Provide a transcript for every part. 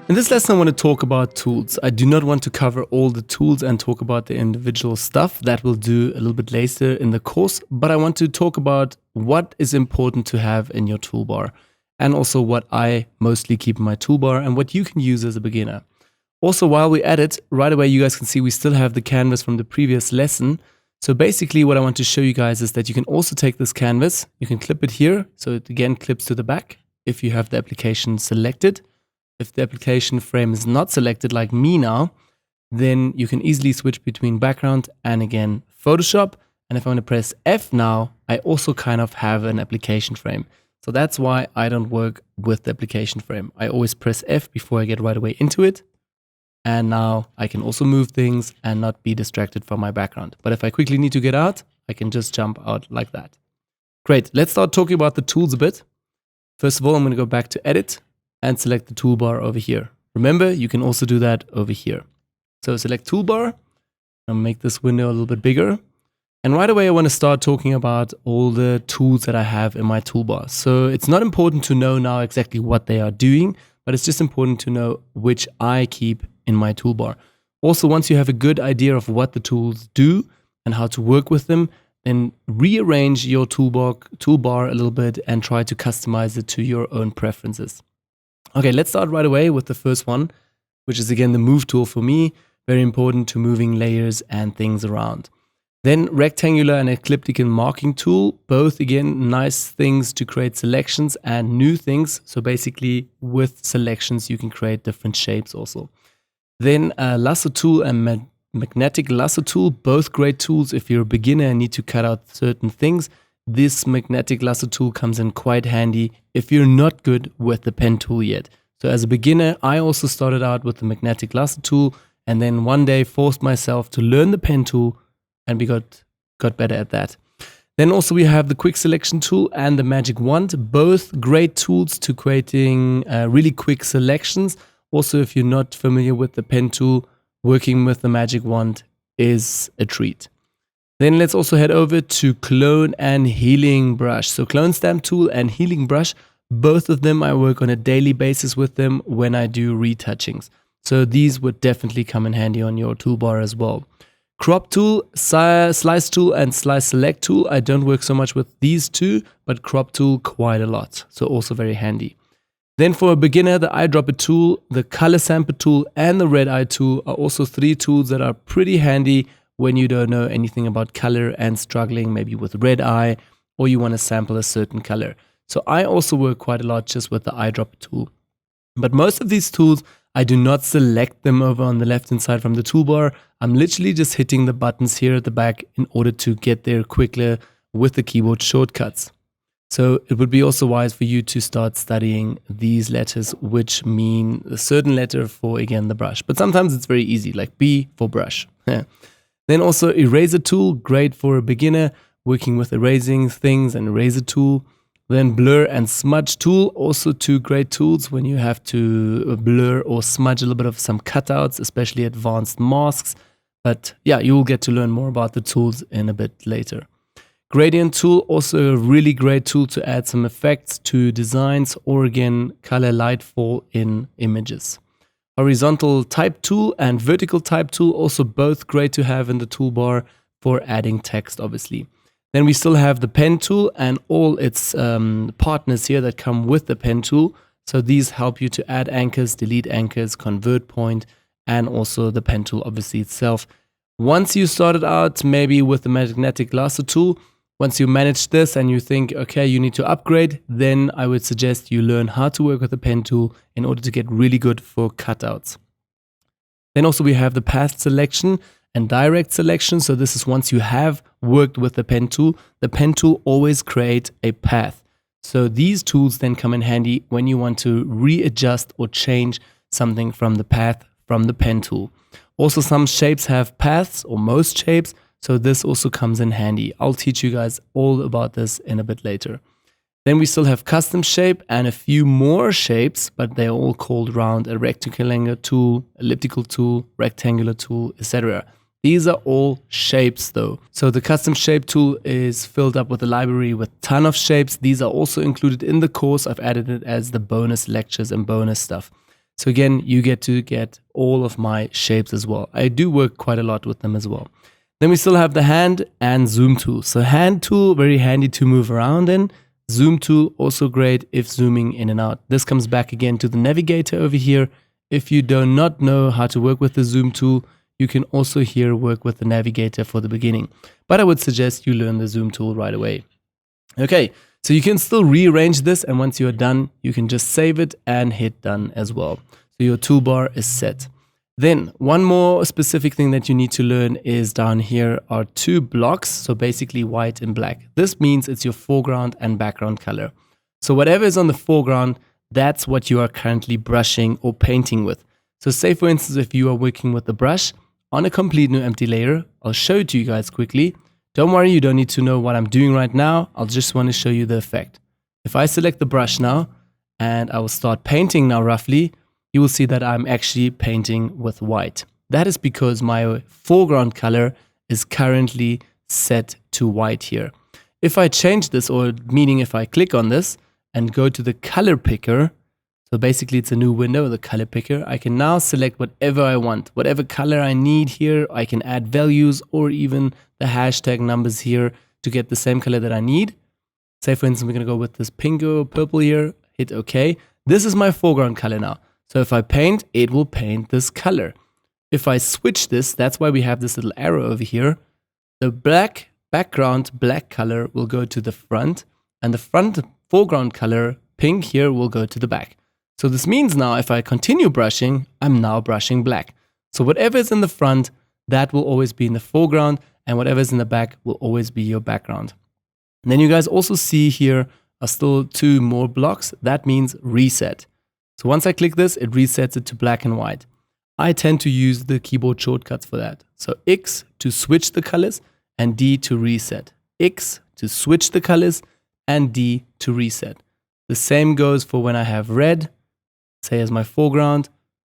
In this lesson, I want to talk about tools. I do not want to cover all the tools and talk about the individual stuff. That we'll do a little bit later in the course, but I want to talk about what is important to have in your toolbar and also what I mostly keep in my toolbar and what you can use as a beginner. Also, while we're at it, right away you guys can see we still have the canvas from the previous lesson. So basically what I want to show you guys is that you can also take this canvas, you can clip it here, so it again clips to the back if you have the application selected. If the application frame is not selected like me now, then you can easily switch between background and again Photoshop. And if I want to press F now, I also kind of have an application frame. So that's why I don't work with the application frame. I always press F before I get right away into it. And now I can also move things and not be distracted from my background. But if I quickly need to get out, I can just jump out like that. Great, let's start talking about the tools a bit. First of all, I'm going to go back to Edit and select the toolbar over here. Remember, you can also do that over here. So select toolbar, and make this window a little bit bigger. And right away, I want to start talking about all the tools that I have in my toolbar. So it's not important to know now exactly what they are doing, but it's just important to know which I keep in my toolbar. Also, once you have a good idea of what the tools do and how to work with them, then rearrange your toolbar a little bit and try to customize it to your own preferences. Okay, let's start right away with the first one, which is again the move tool for me. Very important to moving layers and things around. Then rectangular and ecliptic marking tool, both again nice things to create selections and new things. So basically with selections you can create different shapes also. Then lasso tool and magnetic lasso tool, both great tools if you're a beginner and need to cut out certain things. This magnetic lasso tool comes in quite handy if you're not good with the pen tool yet. So as a beginner, I also started out with the magnetic lasso tool and then one day forced myself to learn the pen tool and we got better at that. Then also we have the quick selection tool and the magic wand, both great tools to creating really quick selections. Also, if you're not familiar with the pen tool, working with the magic wand is a treat. Then let's also head over to clone and healing brush. So clone stamp tool and healing brush, both of them I work on a daily basis with them when I do retouchings. So these would definitely come in handy on your toolbar as well. Crop tool, slice tool and slice select tool. I don't work so much with these two, but crop tool quite a lot. So also very handy. Then for a beginner, the eyedropper tool, the color sample tool and the red eye tool are also three tools that are pretty handy when you don't know anything about color and struggling maybe with red eye or you want to sample a certain color. So I also work quite a lot just with the eyedropper tool. But most of these tools, I do not select them over on the left hand side from the toolbar. I'm literally just hitting the buttons here at the back in order to get there quicker with the keyboard shortcuts. So it would be also wise for you to start studying these letters, which mean a certain letter for, again, the brush. But sometimes it's very easy, like B for brush. Then also eraser tool, great for a beginner, working with erasing things and eraser tool. Then blur and smudge tool, also two great tools when you have to blur or smudge a little bit of some cutouts, especially advanced masks. But yeah, you will get to learn more about the tools in a bit later. Gradient tool, also a really great tool to add some effects to designs or again, color light fall in images. Horizontal type tool and vertical type tool, also both great to have in the toolbar for adding text, obviously. Then we still have the pen tool and all its partners here that come with the pen tool. So these help you to add anchors, delete anchors, convert point, and also the pen tool obviously itself. Once you started out maybe with the magnetic lasso tool, once you manage this and you think, okay, you need to upgrade, then I would suggest you learn how to work with the pen tool in order to get really good for cutouts. Then also we have the path selection and direct selection. So this is once you have worked with the pen tool always creates a path. So these tools then come in handy when you want to readjust or change something from the path from the pen tool. Also some shapes have paths or most shapes. So this also comes in handy. I'll teach you guys all about this in a bit later. Then we still have custom shape and a few more shapes, but they're all called round, a rectangular tool, elliptical tool, rectangular tool, etc. These are all shapes though. So the custom shape tool is filled up with a library with a ton of shapes. These are also included in the course. I've added it as the bonus lectures and bonus stuff. So again, you get to get all of my shapes as well. I do work quite a lot with them as well. Then we still have the hand and zoom tool. So hand tool, very handy to move around in. Zoom tool, also great if zooming in and out. This comes back again to the navigator over here. If you do not know how to work with the zoom tool, you can also here work with the navigator for the beginning. But I would suggest you learn the zoom tool right away. Okay, so you can still rearrange this, and once you are done, you can just save it and hit done as well. So your toolbar is set. Then one more specific thing that you need to learn is down here are two blocks. So basically white and black. This means it's your foreground and background color. So whatever is on the foreground, that's what you are currently brushing or painting with. So say for instance, if you are working with the brush on a complete new empty layer, I'll show it to you guys quickly. Don't worry, you don't need to know what I'm doing right now. I'll just want to show you the effect. If I select the brush now and I will start painting now roughly, you will see that I'm actually painting with white. That is because my foreground color is currently set to white here. If I change this, or meaning if I click on this and go to the color picker, so basically it's a new window, the color picker, I can now select whatever I want, whatever color I need here. I can add values or even the hashtag numbers here to get the same color that I need. Say for instance, we're gonna go with this pink or purple here, hit OK. This is my foreground color now. So if I paint, it will paint this color. If I switch this, that's why we have this little arrow over here. The black background, black color will go to the front, and the front foreground color, pink here, will go to the back. So this means now if I continue brushing, I'm now brushing black. So whatever is in the front, that will always be in the foreground, and whatever is in the back will always be your background. And then you guys also see here are still two more blocks. That means reset. So once I click this, it resets it to black and white. I tend to use the keyboard shortcuts for that. So X to switch the colors and D to reset. X to switch the colors and D to reset. The same goes for when I have red, say as my foreground,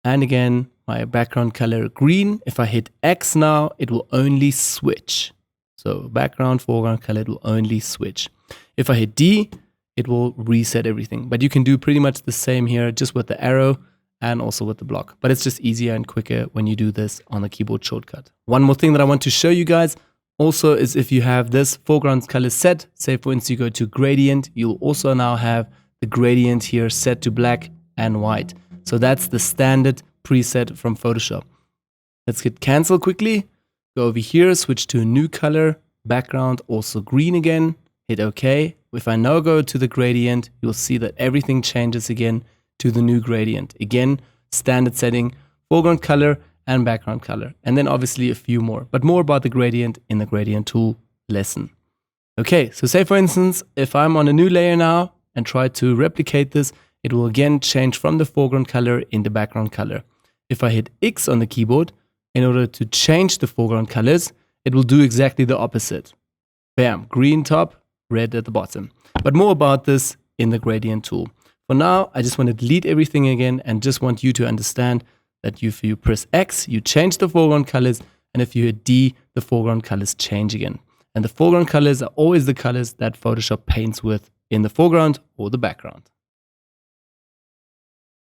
and again, my background color green. If I hit X now, it will only switch. So background, foreground color, it will only switch. If I hit D, it will reset everything. But you can do pretty much the same here, just with the arrow and also with the block. But it's just easier and quicker when you do this on the keyboard shortcut. One more thing that I want to show you guys also is if you have this foreground color set, say for instance you go to gradient, you'll also now have the gradient here set to black and white. So that's the standard preset from Photoshop. Let's hit cancel quickly. Go over here, switch to a new color, background also green again, hit OK. If I now go to the gradient, you'll see that everything changes again to the new gradient. Again, standard setting, foreground color and background color. And then obviously a few more, but more about the gradient in the gradient tool lesson. Okay, so say for instance, if I'm on a new layer now and try to replicate this, it will again change from the foreground color into background color. If I hit X on the keyboard, in order to change the foreground colors, it will do exactly the opposite. Bam, green top, red at the bottom. But more about this in the gradient tool. For now, I just want to delete everything again and just want you to understand that if you press X, you change the foreground colors, and if you hit D, the foreground colors change again. And the foreground colors are always the colors that Photoshop paints with in the foreground or the background.